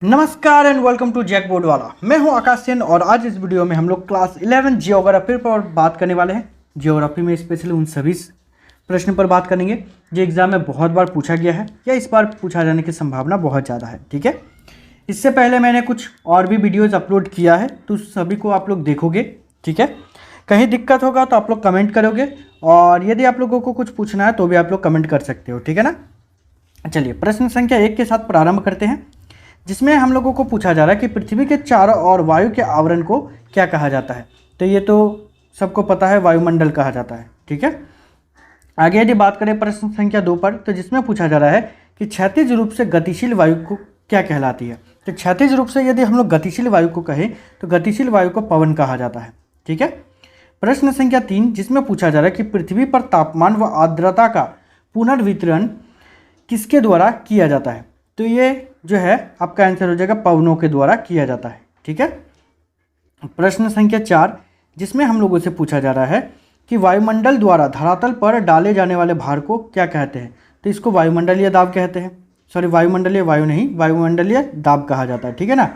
नमस्कार and welcome to JAC board वाला। मैं हूं आकाश सेन और आज इस वीडियो में हम लोग क्लास 11 जियोग्राफी पर बात करने वाले हैं। जियोग्राफी में स्पेशली उन सभी प्रश्न पर बात करेंगे जो एग्जाम में बहुत बार पूछा गया है या इस बार पूछा जाने की संभावना बहुत ज़्यादा है। ठीक है, इससे पहले मैंने कुछ और भी वीडियोज़ अपलोड किया है तो सभी को आप लोग देखोगे। ठीक है, कहीं दिक्कत होगा तो आप लोग कमेंट करोगे और यदि आप लोगों को कुछ पूछना है तो भी आप लोग कमेंट कर सकते हो। ठीक है ना, चलिए प्रश्न संख्या 1 के साथ प्रारंभ करते हैं, जिसमें हम लोगों को पूछा जा रहा है कि पृथ्वी के चारों ओर वायु के आवरण को क्या कहा जाता है। तो ये तो सबको पता है, वायुमंडल कहा जाता है। ठीक है, आगे यदि बात करें प्रश्न संख्या 2 पर, तो जिसमें पूछा जा रहा है कि क्षैतिज रूप से गतिशील वायु को क्या कहलाती है। तो क्षैतिज रूप से यदि हम लोग गतिशील वायु को कहें तो गतिशील वायु को पवन कहा जाता है। ठीक है, प्रश्न संख्या 3 जिसमें पूछा जा रहा है कि पृथ्वी पर तापमान व आर्द्रता का पुनर्वितरण किसके द्वारा किया जाता है। तो ये जो है आपका आंसर हो जाएगा पवनों के द्वारा किया जाता है। ठीक है, प्रश्न संख्या 4 जिसमें हम लोगों से पूछा जा रहा है कि वायुमंडल द्वारा धरातल पर डाले जाने वाले भार को क्या कहते हैं। तो इसको वायुमंडलीय दाब कहते हैं। सॉरी, वायुमंडलीय वायु नहीं, वायुमंडलीय दाब कहा जाता है। ठीक है ना,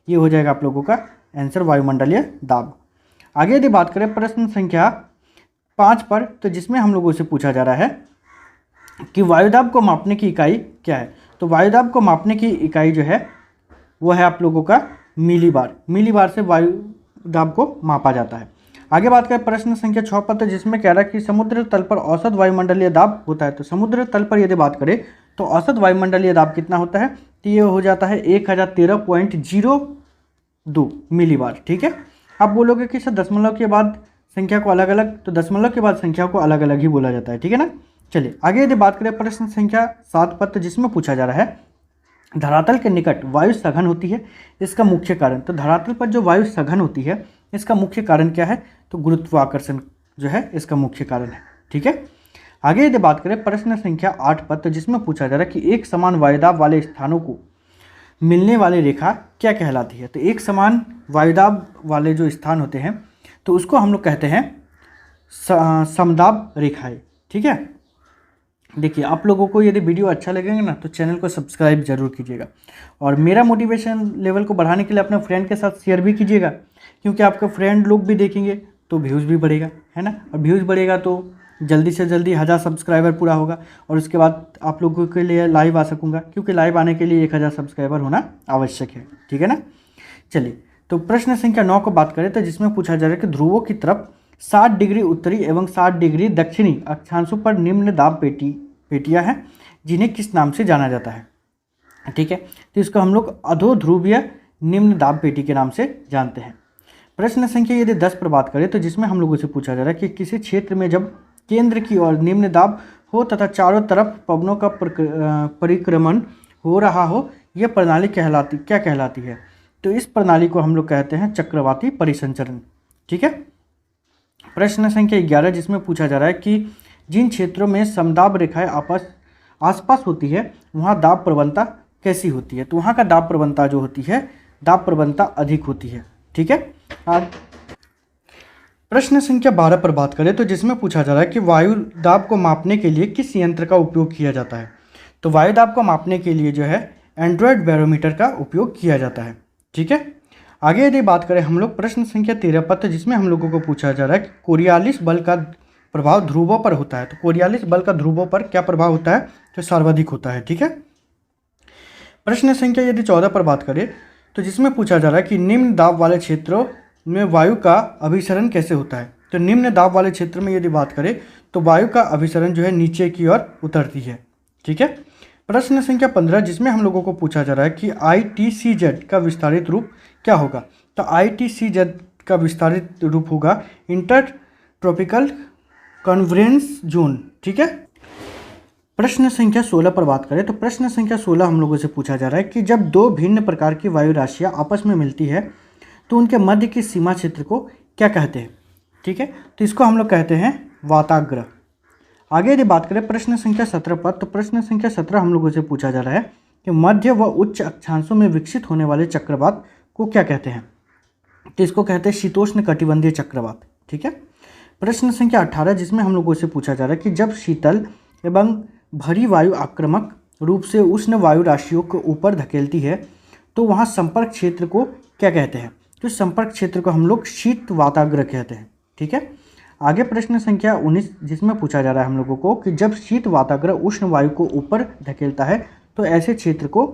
ये हो जाएगा आप लोगों का आंसर वायुमंडलीय दाब। आगे यदि बात करें प्रश्न संख्या 5 पर, तो जिसमें हम लोगों से पूछा जा रहा है कि वायुदाब को मापने की इकाई क्या है। तो वायुदाब को मापने की इकाई जो है वो है आप लोगों का मिलीबार। मिलीबार से वायुदाब को मापा जाता है। आगे बात करें प्रश्न संख्या 6 पर, तो जिसमें कह रहा है कि समुद्र तल पर औसत वायुमंडलीय दाब होता है। तो समुद्र तल पर यदि बात करें तो औसत वायुमंडलीय दाब कितना होता है। तो ये हो जाता है 1013.02 मिलीबार। ठीक है, आप बोलोगे कि सर दशमलव के बाद संख्या को अलग अलग, तो दशमलव के बाद संख्या को अलग अलग ही बोला जाता है। ठीक है ना, चलिए आगे यदि बात करें प्रश्न संख्या 7 पर, तो जिसमें पूछा जा रहा है धरातल के निकट वायु सघन होती है, इसका मुख्य कारण। तो धरातल पर जो वायु सघन होती है इसका मुख्य कारण क्या है। तो गुरुत्वाकर्षण जो है इसका मुख्य कारण है। ठीक है, आगे यदि बात करें प्रश्न संख्या 8 पर, तो जिसमें पूछा जा रहा है कि एक समान वायुदाब वाले स्थानों को मिलने वाली रेखा क्या कहलाती है। तो एक समान वायुदाब वाले जो स्थान होते हैं तो उसको हम लोग कहते हैं समदाब रेखाएं। ठीक है, देखिए आप लोगों को यदि वीडियो अच्छा लगेगा ना तो चैनल को सब्सक्राइब जरूर कीजिएगा और मेरा मोटिवेशन लेवल को बढ़ाने के लिए अपने फ्रेंड के साथ शेयर भी कीजिएगा, क्योंकि आपके फ्रेंड लोग भी देखेंगे तो व्यूज़ भी बढ़ेगा, है ना। और व्यूज़ बढ़ेगा तो जल्दी से जल्दी 1000 सब्सक्राइबर पूरा होगा और उसके बाद आप लोगों के लिए लाइव आ सकूँगा, क्योंकि लाइव आने के लिए 1000 सब्सक्राइबर होना आवश्यक है। ठीक है ना, चलिए तो प्रश्न संख्या 9 को बात करें, तो जिसमें पूछा जा रहा है कि ध्रुवों की तरफ 60 डिग्री उत्तरी एवं 60 डिग्री दक्षिणी अक्षांशों पर निम्न दाब पेटियां हैं, जिन्हें किस नाम से जाना जाता है। ठीक है, तो इसको हम लोग अधोध्रुवीय निम्न दाब पेटी के नाम से जानते हैं। प्रश्न संख्या यदि 10 पर बात करें, तो जिसमें हम लोगों से पूछा जा रहा है कि किसी क्षेत्र में जब केंद्र की ओर निम्न दाब हो तथा चारों तरफ पवनों का परिक्रमण हो रहा हो, यह प्रणाली क्या कहलाती है। तो इस प्रणाली को हम लोग कहते हैं चक्रवाती परिसंचरण। ठीक है, प्रश्न संख्या 11 जिसमें पूछा जा रहा है कि जिन क्षेत्रों में समदाब रेखाएं आसपास होती है वहाँ दाब प्रवणता कैसी होती है। तो वहाँ का दाब प्रवणता जो होती है, दाब प्रवणता अधिक होती है। ठीक है, प्रश्न संख्या 12 पर बात करें, तो जिसमें पूछा जा रहा है कि वायु दाब को मापने के लिए किस यंत्र का उपयोग किया जाता है। तो वायु दाब को मापने के लिए जो है एंड्रॉयड बैरोमीटर का उपयोग किया जाता है। ठीक है, आगे यदि बात करें हम लोग प्रश्न संख्या 13 पर, तो जिसमें हम लोगों को पूछा जा रहा है कि कोरियालिस बल का प्रभाव ध्रुवों पर होता है। तो कोरियालिस बल का ध्रुवों पर क्या प्रभाव होता है। तो सर्वाधिक होता है। ठीक है, प्रश्न संख्या यदि 14 पर बात करें, तो जिसमें पूछा जा रहा है कि निम्न दाब वाले क्षेत्रों में वायु का अभिसरण कैसे होता है। तो निम्न दाब वाले क्षेत्र में यदि बात करें तो वायु का अभिसरण जो है नीचे की ओर उतरती है। ठीक है, प्रश्न संख्या 15 जिसमें हम लोगों को पूछा जा रहा है कि ITCZ का विस्तारित रूप क्या होगा। तो ITCZ का विस्तारित रूप होगा इंटर ट्रॉपिकल कन्वर्जेंस जोन। ठीक है, प्रश्न संख्या 16 पर बात करें, तो प्रश्न संख्या 16 हम लोगों से पूछा जा रहा है कि जब दो भिन्न प्रकार की वायु राशियाँ आपस में मिलती है तो उनके मध्य की सीमा क्षेत्र को क्या कहते हैं। ठीक है, तो इसको हम लोग कहते हैं वाताग्र। आगे यदि बात करें प्रश्न संख्या 17 पर, तो प्रश्न संख्या 17 हम लोगों से पूछा जा रहा है कि मध्य व उच्च अक्षांशों में विकसित होने वाले चक्रवात को क्या कहते हैं। तो इसको कहते हैं शीतोष्ण कटिबंधीय चक्रवात। ठीक है, प्रश्न संख्या 18 जिसमें हम लोगों से पूछा जा रहा है कि जब शीतल एवं भरी वायु आक्रामक रूप से उष्ण वायु राशियों को ऊपर धकेलती है तो वहाँ संपर्क क्षेत्र को क्या कहते हैं? तो संपर्क क्षेत्र को हम लोग शीत वाताग्र कहते हैं। ठीक है, आगे प्रश्न संख्या 19 जिसमें पूछा जा रहा है हम लोगों को कि जब शीत वाताग्र उष्ण वायु को ऊपर धकेलता है तो ऐसे क्षेत्र को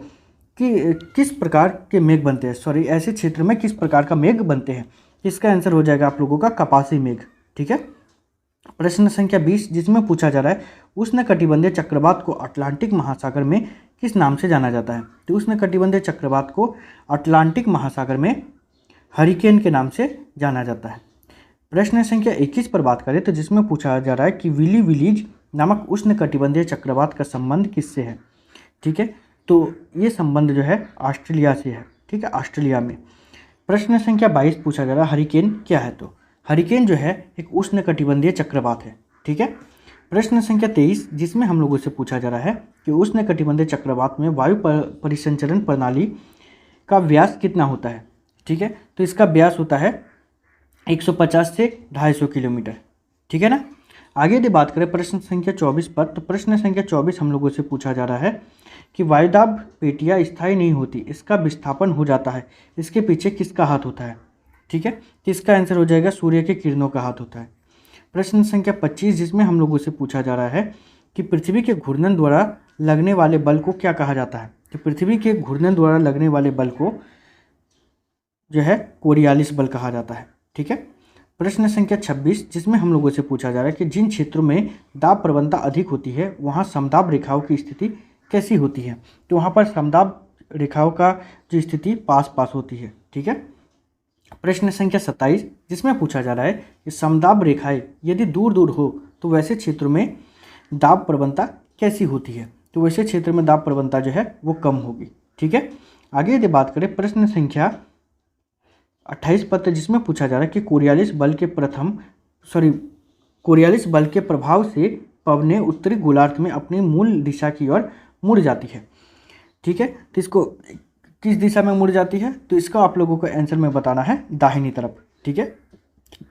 किस प्रकार के मेघ बनते हैं, ऐसे क्षेत्र में किस प्रकार का मेघ बनते हैं? इसका आंसर हो जाएगा आप लोगों का कपासी मेघ। ठीक है, प्रश्न संख्या 20 जिसमें पूछा जा रहा है उष्णकटिबंधीय चक्रवात को अटलांटिक महासागर में किस नाम से जाना जाता है? तो उष्णकटिबंधीय चक्रवात को अटलांटिक महासागर में हरिकेन के नाम से जाना जाता है। प्रश्न संख्या 21 पर बात करें तो जिसमें पूछा जा रहा है कि विली विलीज नामक उष्णकटिबंधीय चक्रवात का संबंध किससे है? ठीक है, तो ये संबंध जो है ऑस्ट्रेलिया से है। ठीक है, ऑस्ट्रेलिया में। प्रश्न संख्या 22 पूछा जा रहा है हरिकेन क्या है? तो हरिकेन जो है एक उष्णकटिबंधीय चक्रवात है। ठीक है, प्रश्न संख्या 23 जिसमें हम लोगों से पूछा जा रहा है कि उष्णकटिबंधीय चक्रवात में वायु परिसंचरण प्रणाली का व्यास कितना होता है? ठीक है, तो इसका व्यास होता है 150 से 250 किलोमीटर। ठीक है ना। आगे यदि बात करें प्रश्न संख्या 24 पर, तो प्रश्न संख्या 24 हम लोगों से पूछा जा रहा है कि वायुदाब पेटियाँ स्थायी नहीं होती, इसका विस्थापन हो जाता है, इसके पीछे किसका हाथ होता है? ठीक है, तो इसका आंसर हो जाएगा सूर्य के किरणों का हाथ होता है। प्रश्न संख्या 25 जिसमें हम लोगों से पूछा जा रहा है कि पृथ्वी के घूर्णन द्वारा लगने वाले बल को क्या कहा जाता है? तो पृथ्वी के घूर्णन द्वारा लगने वाले बल को जो है कोरियालिस बल कहा जाता है। ठीक है, प्रश्न संख्या 26 जिसमें हम लोगों से पूछा जा रहा है कि जिन क्षेत्रों में दाब प्रवणता अधिक होती है वहाँ समदाब रेखाओं की स्थिति कैसी होती है? तो वहाँ पर समदाब रेखाओं का जो स्थिति पास पास होती है। ठीक है, प्रश्न संख्या 27 जिसमें पूछा जा रहा है कि समदाब रेखाएं यदि दूर दूर हो तो वैसे क्षेत्रों में दाब प्रवणता कैसी होती है? तो वैसे क्षेत्र में दाब प्रवणता जो है वो कम होगी। ठीक है, आगे यदि बात करें प्रश्न संख्या 28 पत्र जिसमें पूछा जा रहा है कि कोरियालिस बल के प्रभाव से पवनें उत्तरी गोलार्ध में अपनी मूल दिशा की ओर मुड़ जाती है। ठीक है, तो इसको किस दिशा में मुड़ जाती है? तो इसका आप लोगों को आंसर में बताना है दाहिनी तरफ। ठीक है,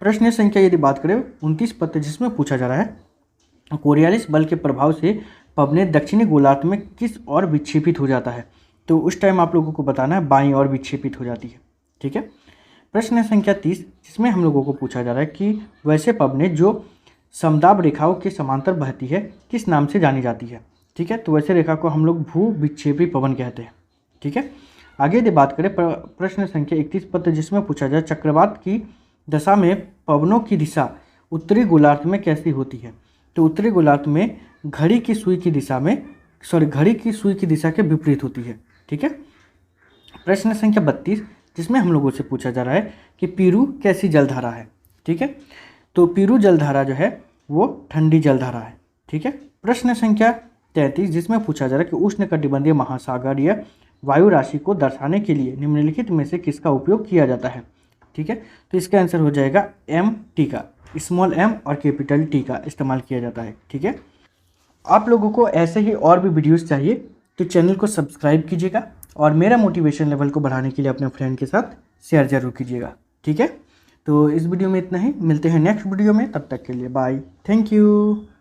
प्रश्न संख्या यदि बात करें 29 पत्र जिसमें पूछा जा रहा है कोरियालिस बल के प्रभाव से पवनें दक्षिणी गोलार्ध में किस ओर विक्षेपित हो जाता है? तो उस टाइम आप लोगों को बताना है बाईं ओर विक्षेपित हो जाती है। ठीक है, प्रश्न संख्या 30 जिसमें हम लोगों को पूछा जा रहा है कि वैसे पवनें जो समदाब रेखाओं के समांतर बहती है किस नाम से जानी जाती है? ठीक है, तो वैसे रेखा को हम लोग भू विक्षेपी पवन कहते हैं। ठीक है, आगे यदि बात करें प्रश्न संख्या 31 पत्र जिसमें पूछा जाए चक्रवात की दशा में पवनों की दिशा उत्तरी गोलार्ध में कैसी होती है? तो उत्तरी गोलार्ध में घड़ी की सुई की दिशा के विपरीत होती है। ठीक है, प्रश्न संख्या 32 जिसमें हम लोगों से पूछा जा रहा है कि पीरू कैसी जलधारा है? ठीक है, तो पीरू जलधारा जो है वो ठंडी जलधारा है। ठीक है, प्रश्न संख्या 33 जिसमें पूछा जा रहा है कि उष्णकटिबंधीय महासागरीय वायु राशि को दर्शाने के लिए निम्नलिखित में से किसका उपयोग किया जाता है? ठीक है, तो इसका आंसर हो जाएगा MT का, स्मॉल m और कैपिटल T का इस्तेमाल किया जाता है। ठीक है, आप लोगों को ऐसे ही और भी वीडियोस चाहिए तो चैनल को सब्सक्राइब कीजिएगा और मेरा मोटिवेशन लेवल को बढ़ाने के लिए अपने फ्रेंड के साथ शेयर जरूर कीजिएगा। ठीक है, तो इस वीडियो में इतना ही, मिलते हैं नेक्स्ट वीडियो में, तब तक के लिए बाय, थैंक यू।